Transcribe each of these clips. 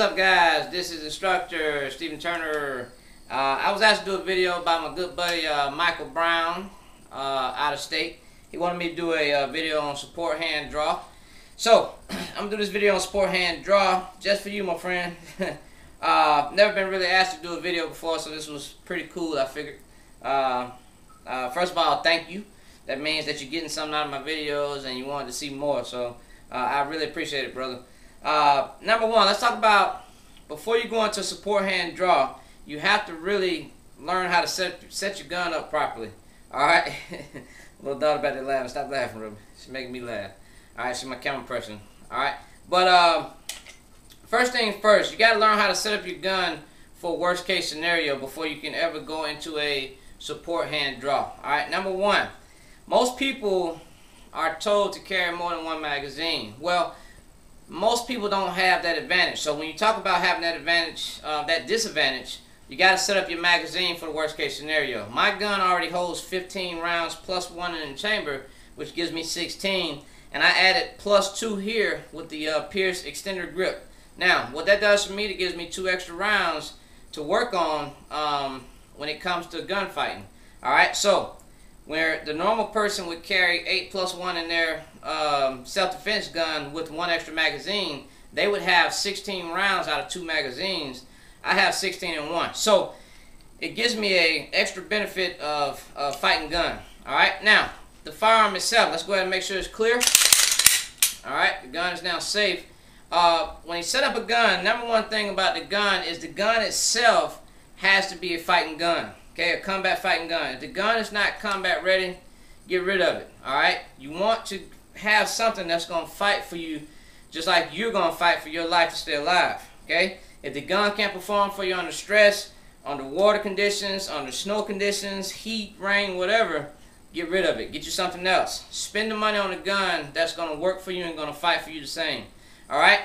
up, guys? This is instructor Stephen Turner. I was asked to do a video by my good buddy Michael Brown out of state. He wanted me to do a video on support hand draw. So I'm gonna do this video on support hand draw just for you, my friend. Never been really asked to do a video before, so this was pretty cool, I figured. First of all, thank you. That means that you're getting something out of my videos and you wanted to see more, so I really appreciate it, brother. Number one, let's talk about, before you go into support hand draw, you have to really learn how to set your gun up properly. Alright? Little daughter about to laugh. Stop laughing, Ruby. She's making me laugh. Alright, she's my camera person. Alright? But first things first, you got to learn how to set up your gun for worst case scenario before you can ever go into a support hand draw. Alright? Number one, most people are told to carry more than one magazine. Well, most people don't have that advantage. So when you talk about having that advantage, that disadvantage, you got to set up your magazine for the worst case scenario. My gun already holds 15 rounds plus one in the chamber, which gives me 16, and I added plus 2 here with the Pierce extender grip. Now, what that does for me, it gives me 2 extra rounds to work on when it comes to gunfighting. All right, so where the normal person would carry 8 plus 1 in their self-defense gun with 1 extra magazine, they would have 16 rounds out of 2 magazines. I have 16 in 1. So it gives me a extra benefit of fighting gun. Alright, now the firearm itself, let's go ahead and make sure it's clear. Alright, the gun is now safe. When you set up a gun, number one thing about the gun is the gun itself has to be a fighting gun. Okay, a combat fighting gun. If the gun is not combat ready, get rid of it. Alright? You want to have something that's going to fight for you just like you're going to fight for your life to stay alive. Okay? If the gun can't perform for you under stress, under water conditions, under snow conditions, heat, rain, whatever, get rid of it. Get you something else. Spend the money on a gun that's going to work for you and going to fight for you the same. Alright?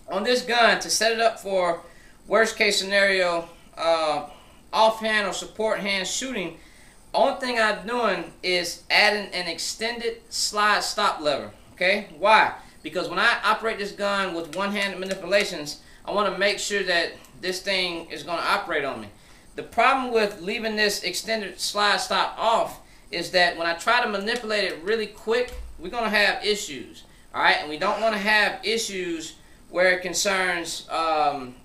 On this gun, to set it up for worst case scenario, offhand or support hand shooting, only thing I'm doing is adding an extended slide stop lever. Okay? Why? Because when I operate this gun with one-handed manipulations, I want to make sure that this thing is going to operate on me. The problem with leaving this extended slide stop off is that when I try to manipulate it really quick, we're going to have issues. Alright? And we don't want to have issues where it concerns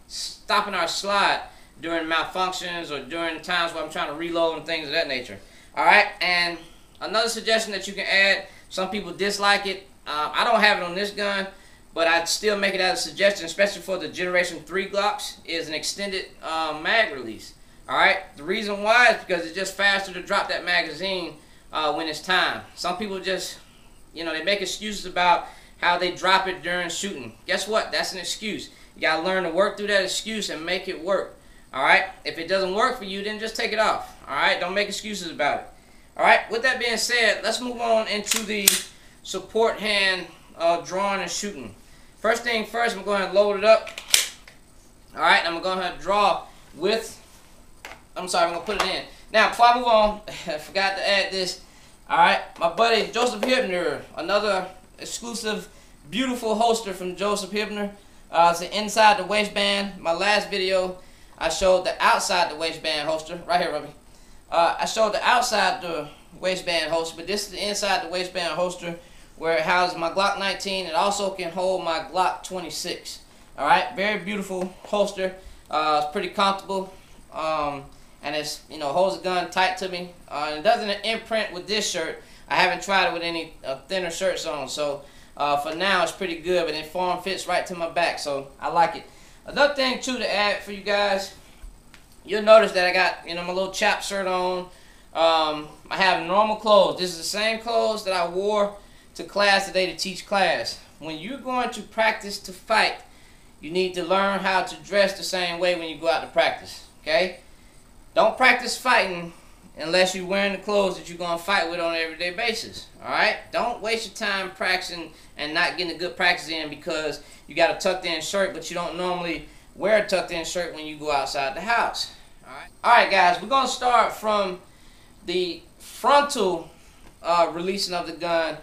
stopping our slide during malfunctions or during times where I'm trying to reload and things of that nature. Alright, and another suggestion that you can add, some people dislike it. I don't have it on this gun, but I'd still make it as a suggestion, especially for the Generation 3 Glocks, is an extended mag release. Alright, the reason why is because it's just faster to drop that magazine when it's time. Some people just, you know, they make excuses about how they drop it during shooting. Guess what? That's an excuse. You gotta learn to work through that excuse and make it work. Alright, if it doesn't work for you, then just take it off. Alright, don't make excuses about it. Alright, with that being said, let's move on into the support hand drawing and shooting. First thing first, I'm going to load it up. Alright, I'm going to draw with, I'm going to put it in. Now, before I move on, I forgot to add this. Alright, my buddy Joseph Hibner, another exclusive, beautiful holster from Joseph Hibner. It's an inside the waistband. My last video, I showed the outside the waistband holster. Right here, Ruby. I showed the outside the waistband holster, but this is the inside the waistband holster where it houses my Glock 19. It also can hold my Glock 26. Alright, very beautiful holster. It's pretty comfortable. And it's, you know, holds the gun tight to me. It doesn't imprint with this shirt. I haven't tried it with any thinner shirts on. So for now, it's pretty good, but it form fits right to my back. So I like it. Another thing too to add for you guys, you'll notice that I got, you know, my little chap shirt on. I have normal clothes. This is the same clothes that I wore to class today to teach class. When you're going to practice to fight, you need to learn how to dress the same way when you go out to practice. Okay? Don't practice fighting unless you're wearing the clothes that you're going to fight with on an everyday basis. Alright? Don't waste your time practicing and not getting a good practice in because you got a tucked in shirt, but you don't normally wear a tucked in shirt when you go outside the house. Alright guys, we're going to start from the frontal releasing of the gun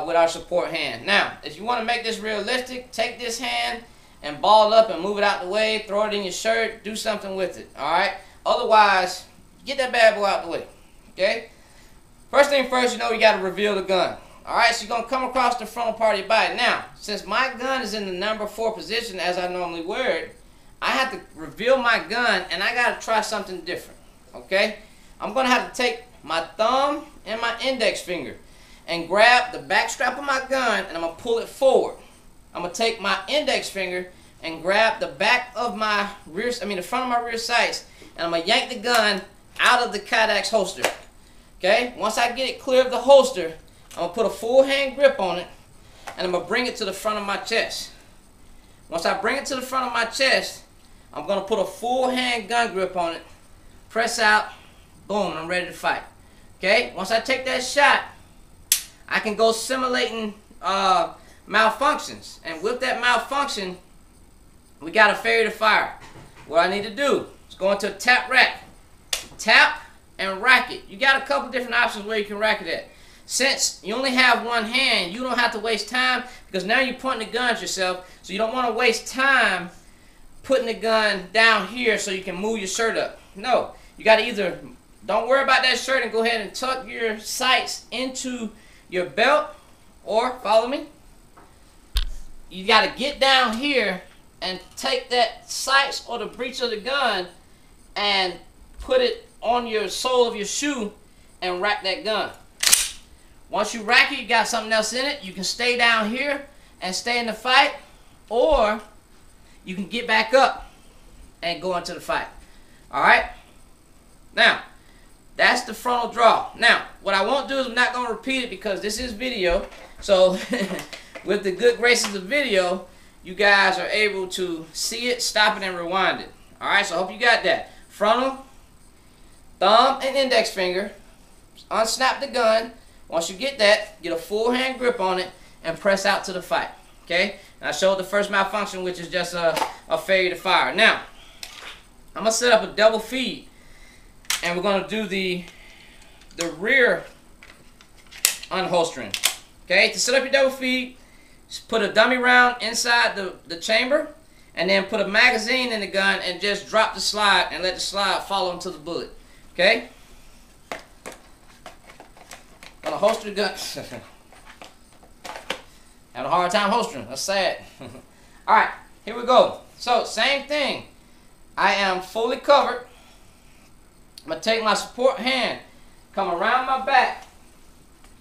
with our support hand. Now, if you want to make this realistic, take this hand and ball it up and move it out the way, throw it in your shirt, do something with it, alright? Otherwise, get that bad boy out the way, okay? First thing first, you know you got to reveal the gun. Alright, so you're going to come across the frontal part of your body. Now, since my gun is in the number 4 position as I normally wear it, I have to reveal my gun and I got to try something different, okay? I'm going to have to take my thumb and my index finger and grab the back strap of my gun and I'm going to pull it forward. I'm going to take my index finger and grab the back of my rear, the front of my rear sights, and I'm going to yank the gun out of the Kydex holster. Okay? Once I get it clear of the holster, I'm going to put a full hand grip on it and I'm going to bring it to the front of my chest. Once I bring it to the front of my chest, I'm going to put a full hand gun grip on it, press out, boom, I'm ready to fight. Okay? Once I take that shot, I can go simulating malfunctions. And with that malfunction, we got a failure to fire. What I need to do is go into a tap rack. Tap and rack it. You got a couple different options where you can rack it at. Since you only have one hand, you don't have to waste time because now you're pointing the gun at yourself. So you don't want to waste time putting the gun down here so you can move your shirt up. No, you got to either don't worry about that shirt and go ahead and tuck your sights into your belt, or follow me. You got to get down here and take that sights or the breech of the gun and put it on your sole of your shoe and rack that gun. Once you rack it, you got something else in it. You can stay down here and stay in the fight, or you can get back up and go into the fight. Alright? Now, that's the frontal draw. Now, what I won't do is I'm not going to repeat it because this is video. So, with the good graces of video, you guys are able to see it, stop it, and rewind it. Alright, so I hope you got that. Frontal, thumb, and index finger. Unsnap the gun. Once you get that, get a full hand grip on it and press out to the fight. Okay? And I showed the first malfunction, which is just a failure to fire. Now, I'm going to set up a double feed. And we're going to do the rear unholstering. Okay, to set up your double feed, just put a dummy round inside the chamber, and then put a magazine in the gun and just drop the slide and let the slide follow into the bullet. Okay? Gonna holster the gun. Having a hard time holstering. That's sad. Alright, here we go. So, same thing. I am fully covered. I'm going to take my support hand, come around my back,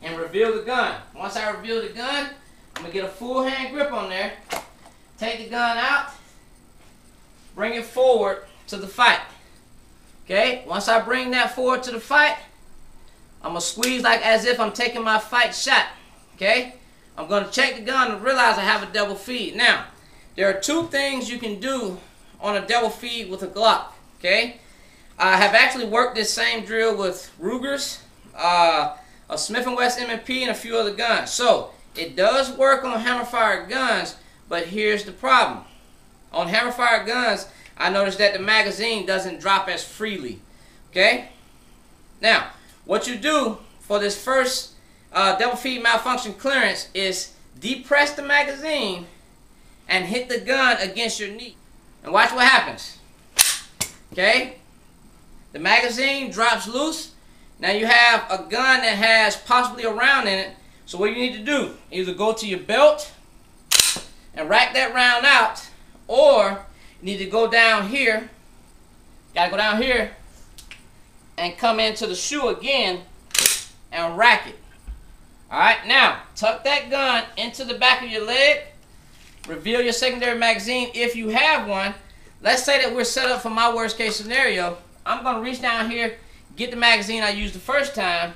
and reveal the gun. Once I reveal the gun, I'm going to get a full hand grip on there, take the gun out, bring it forward to the fight. Okay? Once I bring that forward to the fight, I'm going to squeeze like as if I'm taking my fight shot. Okay? I'm going to check the gun and realize I have a double feed. Now, there are two things you can do on a double feed with a Glock. Okay? I have actually worked this same drill with Rugers, a Smith & Wesson M&P, and a few other guns. So, it does work on hammer-fire guns, but here's the problem. On hammer-fire guns, I noticed that the magazine doesn't drop as freely. Okay? Now, what you do for this first double feed malfunction clearance is depress the magazine and hit the gun against your knee. And watch what happens. Okay? The magazine drops loose. Now you have a gun that has possibly a round in it. So what you need to do, either go to your belt and rack that round out, or you need to go down here. Gotta go down here and come into the shoe again and rack it. Alright, now tuck that gun into the back of your leg. Reveal your secondary magazine if you have one. Let's say that we're set up for my worst case scenario. I'm going to reach down here, get the magazine I used the first time,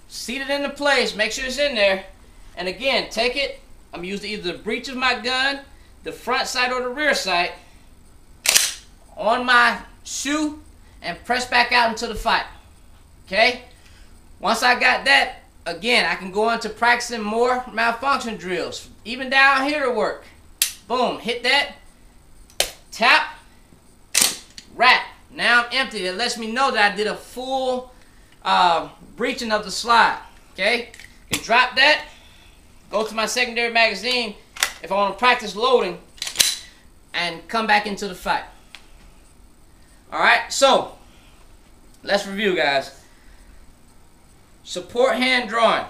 seat it into place, make sure it's in there, and again, take it. I'm using either the breech of my gun, the front sight or the rear sight, on my shoe, and press back out into the fight. Okay? Once I got that, again, I can go into practicing more malfunction drills. Even down here to work. Boom, hit that, tap, rack. Now I'm empty. It lets me know that I did a full breaching of the slide. Okay? You can drop that, go to my secondary magazine, if I want to practice loading and come back into the fight. Alright, so let's review, guys. Support hand drawing.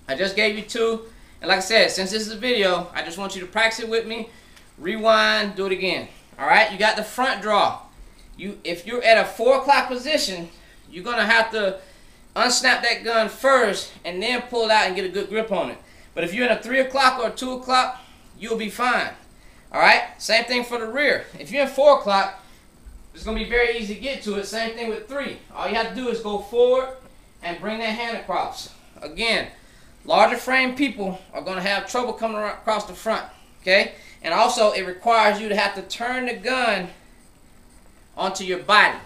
I just gave you 2. And like I said, since this is a video, I just want you to practice it with me. Rewind, do it again. Alright, you got the front draw. If you're at a 4 o'clock position, you're going to have to unsnap that gun first and then pull it out and get a good grip on it. But if you're in a 3 o'clock or 2 o'clock, you'll be fine. Alright, same thing for the rear. If you're in 4 o'clock, it's going to be very easy to get to it. Same thing with 3. All you have to do is go forward and bring that hand across. Again, larger frame people are going to have trouble coming across the front. Okay? And also, it requires you to have to turn the gun onto your body.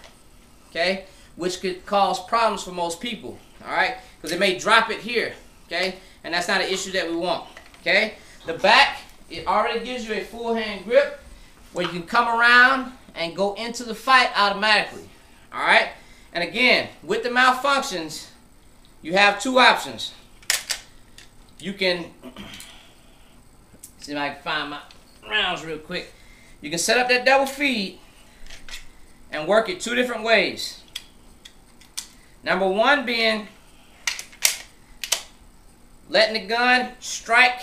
Okay? Which could cause problems for most people. Alright? Because they may drop it here. Okay? And that's not an issue that we want. Okay? The back, it already gives you a full hand grip where you can come around and go into the fight automatically. Alright? And again, with the malfunctions, you have 2 options. You can, see if I can find my rounds real quick. You can set up that double feed and work it 2 different ways. Number 1 being letting the gun strike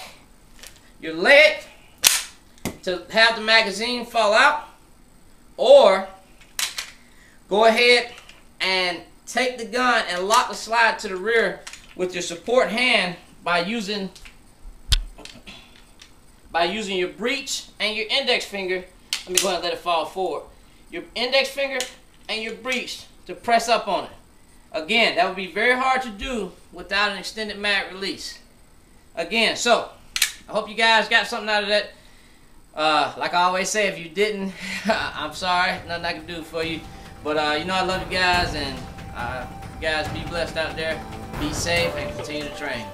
your leg to have the magazine fall out, or go ahead and take the gun and lock the slide to the rear with your support hand by using your breech and your index finger. Let me go ahead and let it fall forward. Your index finger and your breech to press up on it. Again, that would be very hard to do without an extended mag release. Again, so I hope you guys got something out of that. Like I always say, if you didn't, I'm sorry, nothing I can do for you. But you know I love you guys, and you guys be blessed out there, be safe, and continue to train.